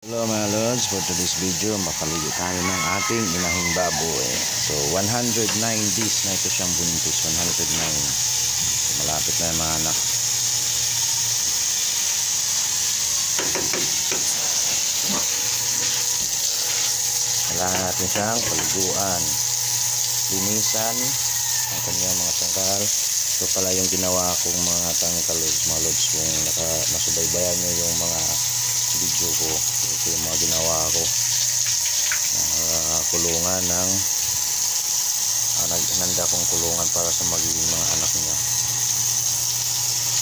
Hello mga lods, for today's video makaligo tayo ng ating inahing baboy. So 109 days na ito siyang buntis, 109. So, malapit na yung mga anak. Kailangan natin siyang paliguan, linisan ang kanyang mga tangkal. Ito pala yung ginawa kong mga tangkal mga lods, kung nasubaybayan nyo yung mga video ko. Ito yung mga ginawa ko, kulungan ng nanda kong kulungan para sa magiging mga anak niya.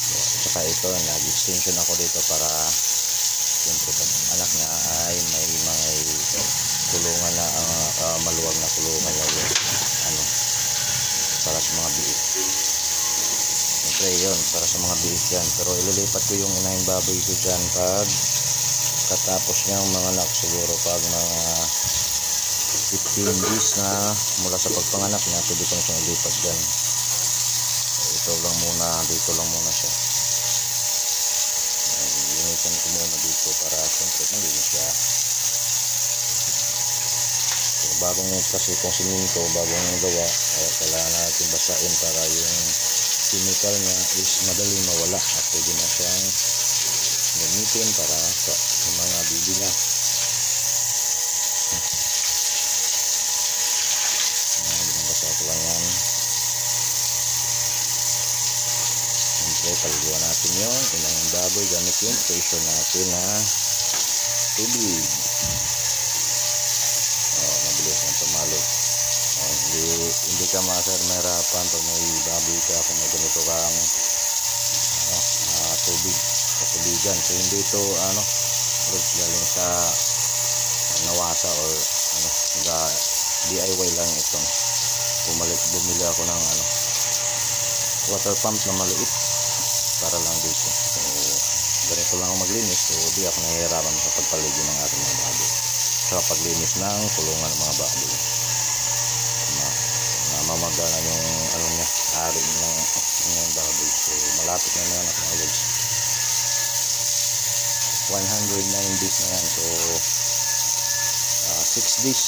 So, saka ito nag-extension ako dito para siyempre pag anak niya ay may mga kulungan na maluwag na kulungan na yun, para sa mga biik. Siyempre yun para sa mga biik yan, pero ililipat ko yung inahing baboy ko dyan pag katapos niyang mga anak, siguro pag mga 15 days na mula sa pagpanganak niya, pwede ko na siyang ilipat dyan. So, ito lang muna, dito lang muna siya. Linisan ko muna dito para siyempre malinis siya. So, bagong kasi kung siminto, bagong gawa, kailangan natin basain para yung chemical niya is madaling mawala at pwede na siyang gamitin para sa mga bibi niya. Binabasa ko lang yan. Siyempre paliguan natin yung inahing baboy gamit yung pressure natin na tubig. Mabilis ang pamalog. Hindi ka mahirapan pag may baboy ka kung may ganito kang tubig sa tubigan. So hindi ito galing sa nawasa or DIY lang itong bumili ako ng water pump na maliit para lang dito. So ganito lang ako maglinis, so di ako nahihirapan sa pagpaligo ng ating mga baboy, sa paglinis ng kulungan ng mga baboy. Namamaga na yung niya, ari ng baboy. So malapit na yan mga lods, 109 days na yan. So 6 days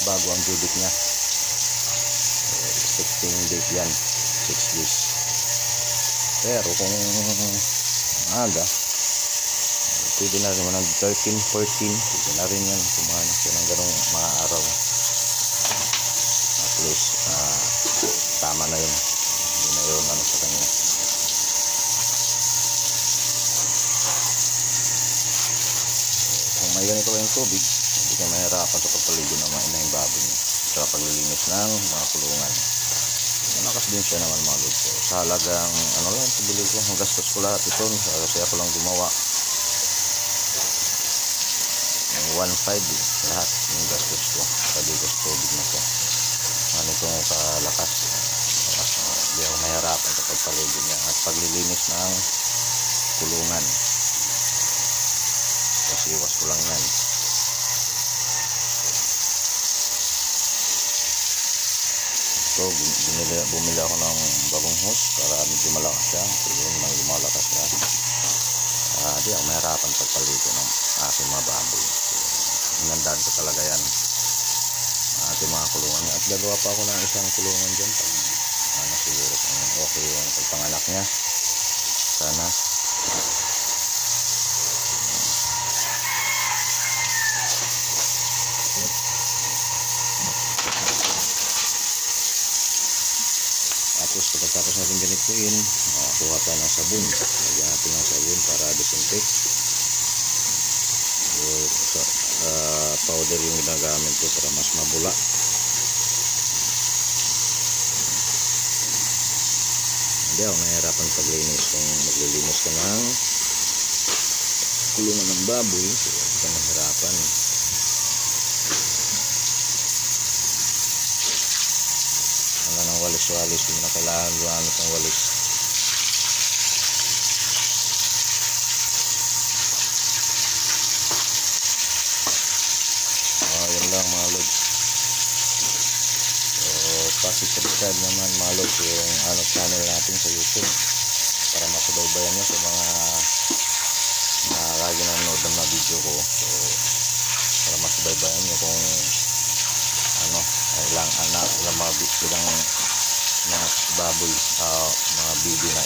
bago ang due date niya. So, expecting date yan 6 days. Pero kung maaga, pwede na rin ng 13, 14, pwede na rin yan kumahanap siya ng ganong mga araw. At least tama na yun, hindi na yun sa kanya. Kung may ganito kayong tubig, hindi ka mahirapan sa pagpaligo ng mga inahing baboy sa paglilinis ng mga kulungan. Malakas din siya naman mga lods. So, sa halagang lang pabili ko, ang gastos ko lahat ito kasi ako lang gumawa ng 1.5 lahat yung gastos ko pabili ko sa tubig na to. Itong kalakas, hindi ako mahirapan sa pagpaligo niya at paglilinis ng kulungan. Kasi iwas ko lang yan. So bumili ako ng bagong hose para medyo malakas siya. So yun, may lumalakas siya. Hindi ako mahirapan pagpaligo ng aking mga baboy. So inandaan ko talaga yan, ating mga kulungan niya. At gagawa pa ako ng isang kulungan dyan pag siguro okay yung pagpanganak niya. Sana tapos pagkatapos natin ganituin, kuha tayo ng sabon. Lagyan natin ng sabon para disinfect. So, powder yung ginagamit ko para mas mabula. Hindi ako mahirapan paglinis. Kung maglilinis ka ng kulungan ng baboy, so hindi ka mahirapan. Wala ng walis-walis, hindi na kailangan gumamit ng walis. Yan lang mga lods. So paki-subscribe naman mga lods yung channel natin sa YouTube para masubaybayan nyo sa mga lagi nanonood ng mga video ko. So para masubaybayan nyo kung ano, ilang anak, ilang mga baboy, mga bibi na